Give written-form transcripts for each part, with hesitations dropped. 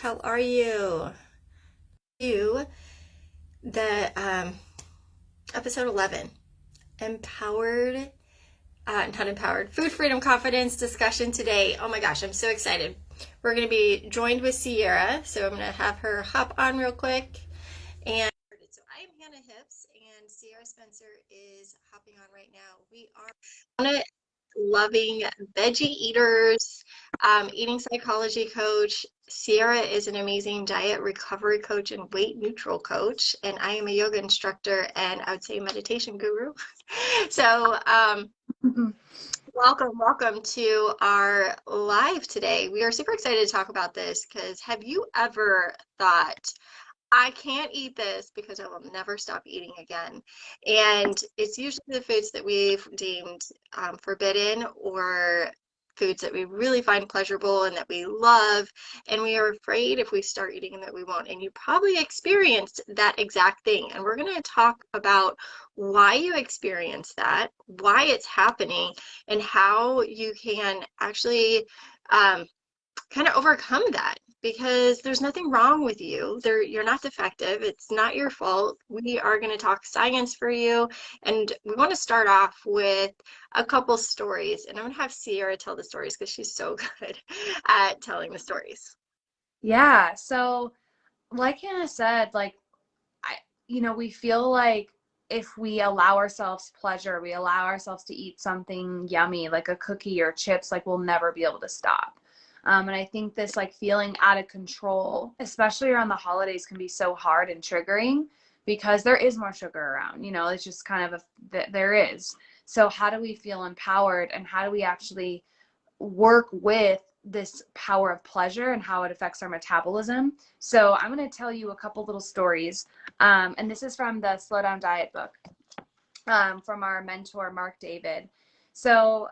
How are you? You, the episode 11, empowered, not empowered, food freedom confidence discussion today. Oh my gosh, I'm so excited. We're going to be joined with Sierra, so I'm going to have her hop on real quick. And so I am Hannah Hips, and Sierra Spencer is hopping on right now. We are loving veggie eaters, eating psychology coach. Sierra is an amazing diet recovery coach and weight neutral coach, and I am a yoga instructor and I would say meditation guru. So, welcome to our live today. We are super excited to talk about this because have you ever thought, I can't eat this because I will never stop eating again? And it's usually the foods that we've deemed forbidden or foods that we really find pleasurable and that we love. And we are afraid if we start eating them that we won't. And you probably experienced that exact thing. And we're going to talk about why you experience that, why it's happening, and how you can actually kind of overcome that, because there's nothing wrong with you. You're not defective. It's not your fault. We are going to talk science for you, and we want to start off with a couple stories, and I'm going to have Sierra tell the stories because she's so good at telling the stories. Yeah, so like Hannah said, we feel like if we allow ourselves pleasure, we allow ourselves to eat something yummy, like a cookie or chips, like we'll never be able to stop. And I think this like feeling out of control, especially around the holidays, can be so hard and triggering because there is more sugar around, it's just kind of there is. So how do we feel empowered, and how do we actually work with this power of pleasure and how it affects our metabolism? So I'm going to tell you a couple little stories. And this is from the Slow Down Diet book, from our mentor, Mark David. So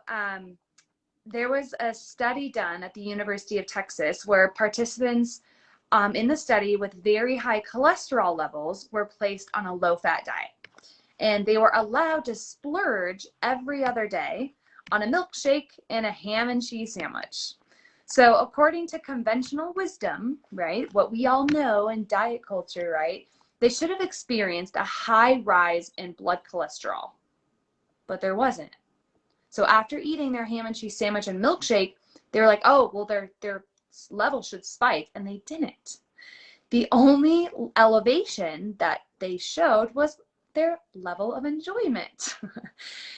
there was a study done at the University of Texas where participants in the study with very high cholesterol levels were placed on a low-fat diet. And they were allowed to splurge every other day on a milkshake and a ham and cheese sandwich. So according to conventional wisdom, right, what we all know in diet culture, right, they should have experienced a high rise in blood cholesterol, but there wasn't. So after eating their ham and cheese sandwich and milkshake, they were like, oh, well, their level should spike, and they didn't. The only elevation that they showed was their level of enjoyment.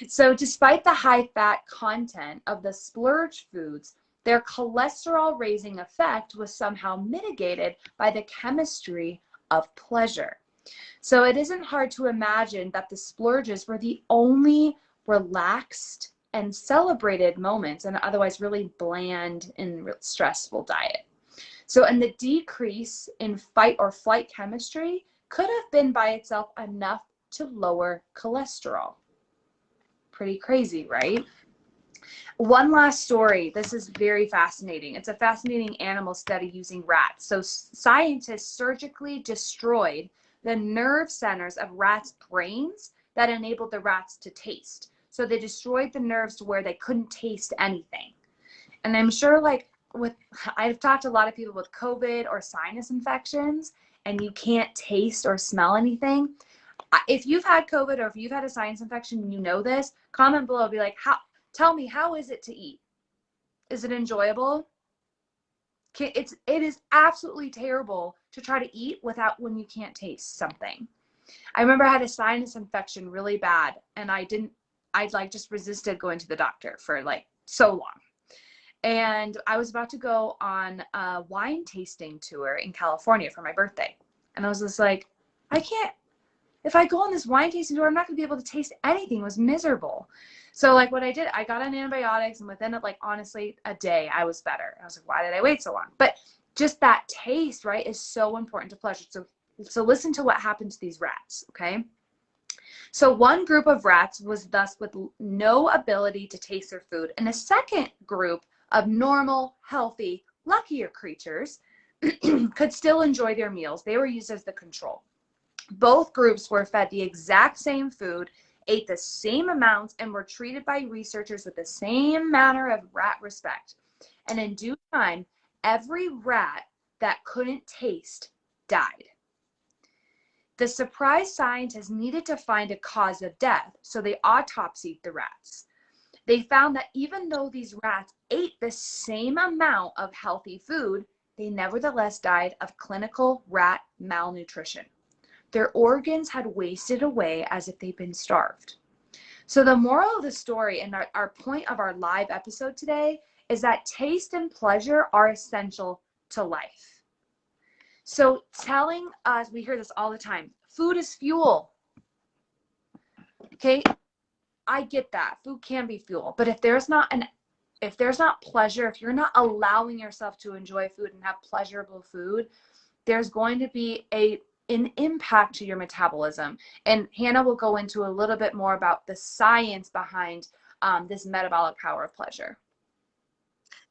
So despite the high fat content of the splurge foods, their cholesterol raising effect was somehow mitigated by the chemistry of pleasure. So it isn't hard to imagine that the splurges were the only relaxed and celebrated moments in an otherwise really bland and stressful diet. So, and the decrease in fight or flight chemistry could have been by itself enough to lower cholesterol. Pretty crazy, right? One last story. This is very fascinating. It's a fascinating animal study using rats. So scientists surgically destroyed the nerve centers of rats' brains that enabled the rats to taste. So they destroyed the nerves to where they couldn't taste anything. And I'm sure I've talked to a lot of people with COVID or sinus infections, and you can't taste or smell anything. If you've had COVID or if you've had a sinus infection and you know this, comment below. Be like, tell me, how is it to eat? Is it enjoyable? It is absolutely terrible to try to eat when you can't taste something. I remember I had a sinus infection really bad, and I just resisted going to the doctor for so long. And I was about to go on a wine tasting tour in California for my birthday. And I was just like, if I go on this wine tasting tour, I'm not gonna be able to taste anything. It was miserable. So what I did, I got on antibiotics, and within honestly a day, I was better. I was like, why did I wait so long? But just that taste, right, is so important to pleasure. So listen to what happened to these rats, okay? So one group of rats was thus with no ability to taste their food, and a second group of normal, healthy, luckier creatures could still enjoy their meals. They were used as the control. Both groups were fed the exact same food, ate the same amounts, and were treated by researchers with the same manner of rat respect. And in due time, every rat that couldn't taste died. The surprised scientists needed to find a cause of death, so they autopsied the rats. They found that even though these rats ate the same amount of healthy food, they nevertheless died of clinical rat malnutrition. Their organs had wasted away as if they'd been starved. So the moral of the story and our point of our live episode today is that taste and pleasure are essential to life. So telling us, we hear this all the time, food is fuel. Okay, I get that. Food can be fuel, but if there's not pleasure, if you're not allowing yourself to enjoy food and have pleasurable food, there's going to be an impact to your metabolism. And Hannah will go into a little bit more about the science behind this metabolic power of pleasure.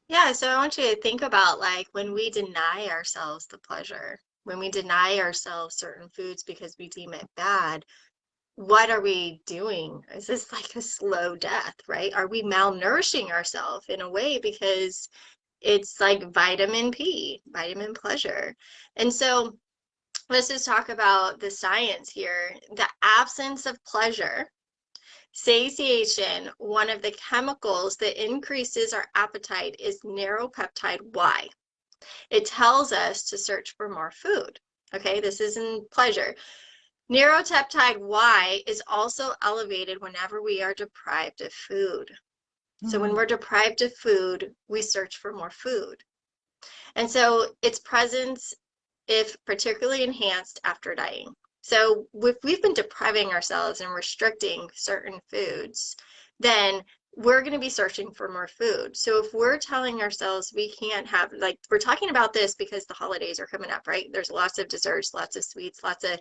Yeah, so I want you to think about like when we deny ourselves the pleasure, when we deny ourselves certain foods because we deem it bad, what are we doing? Is this like a slow death, right? Are we malnourishing ourselves in a way because it's like vitamin P, vitamin pleasure? And so let's just talk about the science here. The absence of pleasure, satiation, one of the chemicals that increases our appetite is neuropeptide Y. It tells us to search for more food. Okay, this isn't pleasure. Neuropeptide Y is also elevated whenever we are deprived of food. So when we're deprived of food, we search for more food. And so its presence, if particularly enhanced after dieting. So if we've been depriving ourselves and restricting certain foods, then we're going to be searching for more food. So if we're telling ourselves we can't have, like, we're talking about this because the holidays are coming up, right? There's lots of desserts, lots of sweets, lots of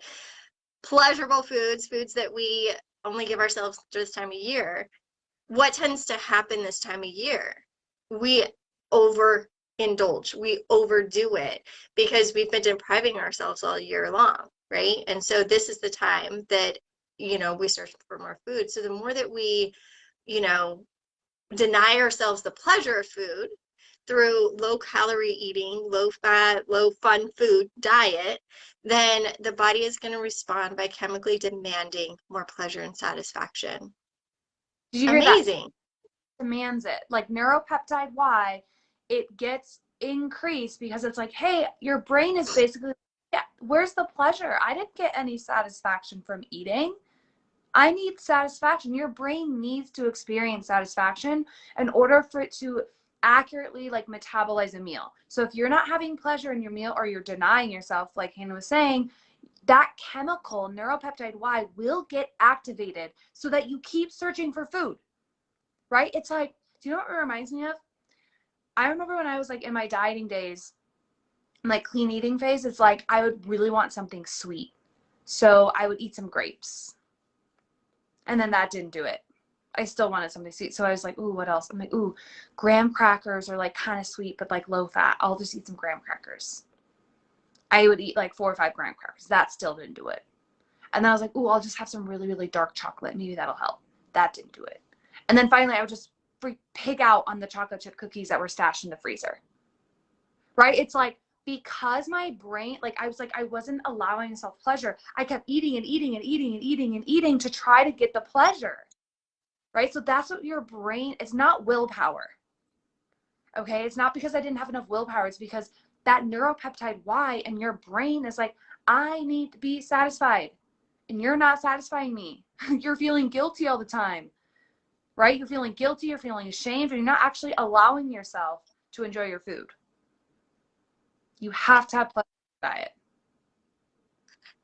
pleasurable foods, foods that we only give ourselves this time of year. What tends to happen this time of year? We overindulge, we overdo it because we've been depriving ourselves all year long, right? And so this is the time that, we search for more food. So the more that we, deny ourselves the pleasure of food through low calorie eating, low fat, low fun food diet, then the body is going to respond by chemically demanding more pleasure and satisfaction. Did you hear that? Amazing. Demands it. Like neuropeptide Y, it gets increased because it's like, hey, your brain is basically, yeah, where's the pleasure? I didn't get any satisfaction from eating. I need satisfaction. Your brain needs to experience satisfaction in order for it to accurately like metabolize a meal. So if you're not having pleasure in your meal or you're denying yourself, like Hannah was saying, that chemical neuropeptide Y will get activated so that you keep searching for food, right? It's like, do you know what it reminds me of? I remember when I was like in my dieting days, like clean eating phase, it's like I would really want something sweet. So I would eat some grapes. And then that didn't do it. I still wanted something sweet. So I was like, ooh, what else? I'm like, ooh, graham crackers are like kind of sweet, but like low fat. I'll just eat some graham crackers. I would eat like 4 or 5 graham crackers. That still didn't do it. And then I was like, ooh, I'll just have some really, really dark chocolate. Maybe that'll help. That didn't do it. And then finally I would just pig out on the chocolate chip cookies that were stashed in the freezer. Right? It's like, because my brain, like I was like, I wasn't allowing myself pleasure. I kept eating and eating and eating and eating and eating to try to get the pleasure. Right? So that's what your brain, it's not willpower. Okay? It's not because I didn't have enough willpower. It's because that neuropeptide Y and your brain is like, I need to be satisfied. And you're not satisfying me. You're feeling guilty all the time. Right? You're feeling guilty, you're feeling ashamed, and you're not actually allowing yourself to enjoy your food. You have to have pleasure in your diet.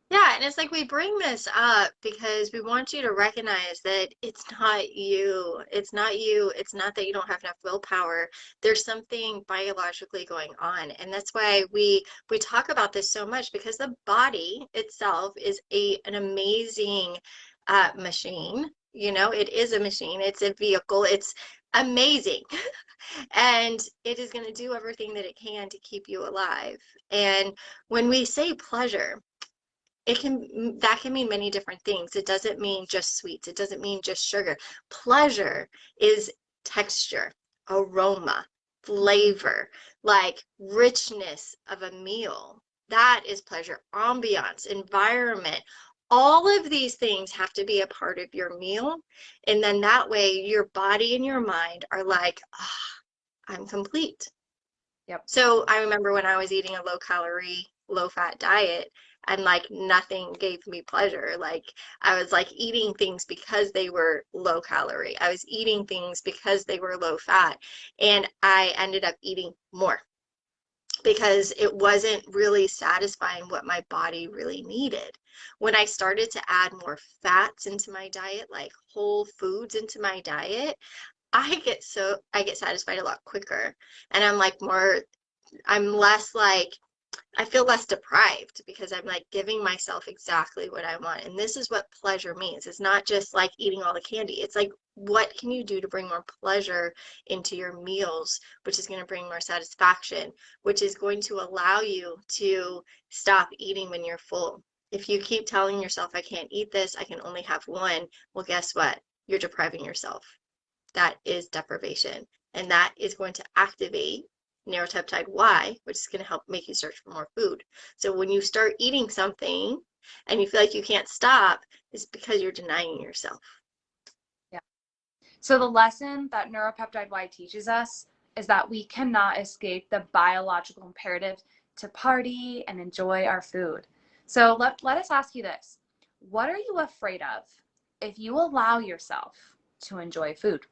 Yeah, and it's like we bring this up because we want you to recognize that it's not you. It's not you. It's not that you don't have enough willpower. There's something biologically going on. And that's why we talk about this so much, because the body itself is an amazing machine. It is a machine. It's a vehicle. It's amazing. And it is going to do everything that it can to keep you alive. And when we say pleasure, that can mean many different things. It doesn't mean just sweets. It doesn't mean just sugar. Pleasure is texture, aroma, flavor, like richness of a meal. That is pleasure. Ambiance, environment. All of these things have to be a part of your meal. And then that way your body and your mind are like, ah, I'm complete. Yep. So I remember when I was eating a low calorie, low fat diet and like nothing gave me pleasure. Like I was like eating things because they were low calorie. I was eating things because they were low fat. And I ended up eating more because it wasn't really satisfying what my body really needed. When I started to add more fats into my diet, like whole foods into my diet, I get satisfied a lot quicker and I'm less like I feel less deprived because I'm like giving myself exactly what I want. And this is what pleasure means. It's not just like eating all the candy. It's like, what can you do to bring more pleasure into your meals, which is going to bring more satisfaction, which is going to allow you to stop eating when you're full. If you keep telling yourself, I can't eat this, I can only have one, well, guess what? You're depriving yourself. That is deprivation. And that is going to activate neuropeptide Y, which is going to help make you search for more food. So when you start eating something and you feel like you can't stop, it's because you're denying yourself. Yeah. So the lesson that neuropeptide Y teaches us is that we cannot escape the biological imperative to party and enjoy our food. So let us ask you this. What are you afraid of if you allow yourself to enjoy food?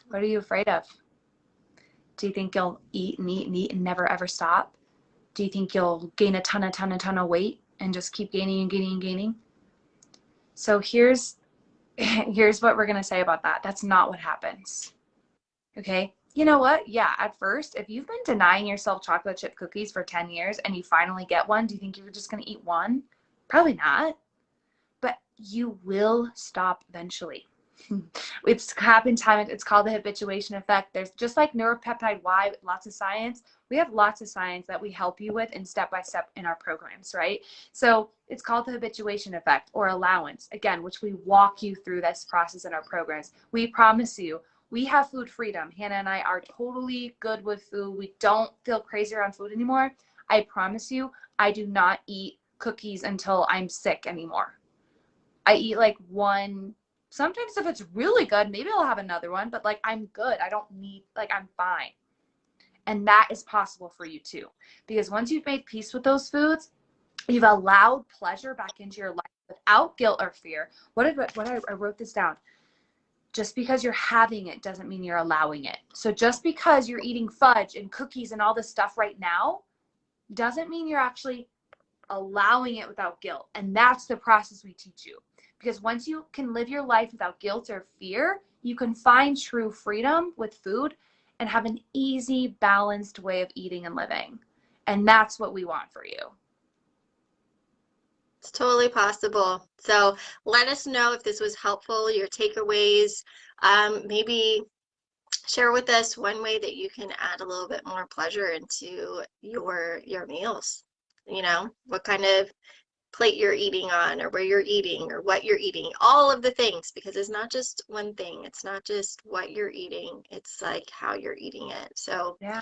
What are you afraid of? Do you think you'll eat and eat and eat and never ever stop? Do you think you'll gain a ton of weight and just keep gaining and gaining and gaining? So here's what we're going to say about that. That's not what happens. Okay. You know what? Yeah, at first, if you've been denying yourself chocolate chip cookies for 10 years and you finally get one, do you think you're just going to eat one? Probably not. But you will stop eventually. It's happened time. It's called the habituation effect. There's just like neuropeptide Y, lots of science. We have lots of science that we help you with in step by step in our programs, right? So it's called the habituation effect or allowance, again, which we walk you through this process in our programs. We promise you, we have food freedom. Hannah and I are totally good with food. We don't feel crazy around food anymore. I promise you, I do not eat cookies until I'm sick anymore. I eat like one. Sometimes if it's really good, maybe I'll have another one, but like I'm good. I don't need, like I'm fine. And that is possible for you too. Because once you've made peace with those foods, you've allowed pleasure back into your life without guilt or fear. I wrote this down. Just because you're having it doesn't mean you're allowing it. So just because you're eating fudge and cookies and all this stuff right now doesn't mean you're actually allowing it without guilt. And that's the process we teach you. Because once you can live your life without guilt or fear, you can find true freedom with food and have an easy, balanced way of eating and living. And that's what we want for you. It's totally possible. So let us know if this was helpful, your takeaways. Maybe share with us one way that you can add a little bit more pleasure into your meals. You know, what kind of plate you're eating on or where you're eating or what you're eating, all of the things, because it's not just one thing. It's not just what you're eating. It's like how you're eating it. So Yeah.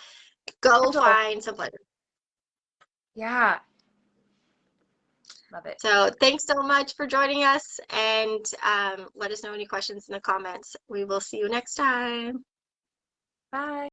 go find some pleasure. Yeah. Love it. So thanks so much for joining us and let us know any questions in the comments. We will see you next time. Bye.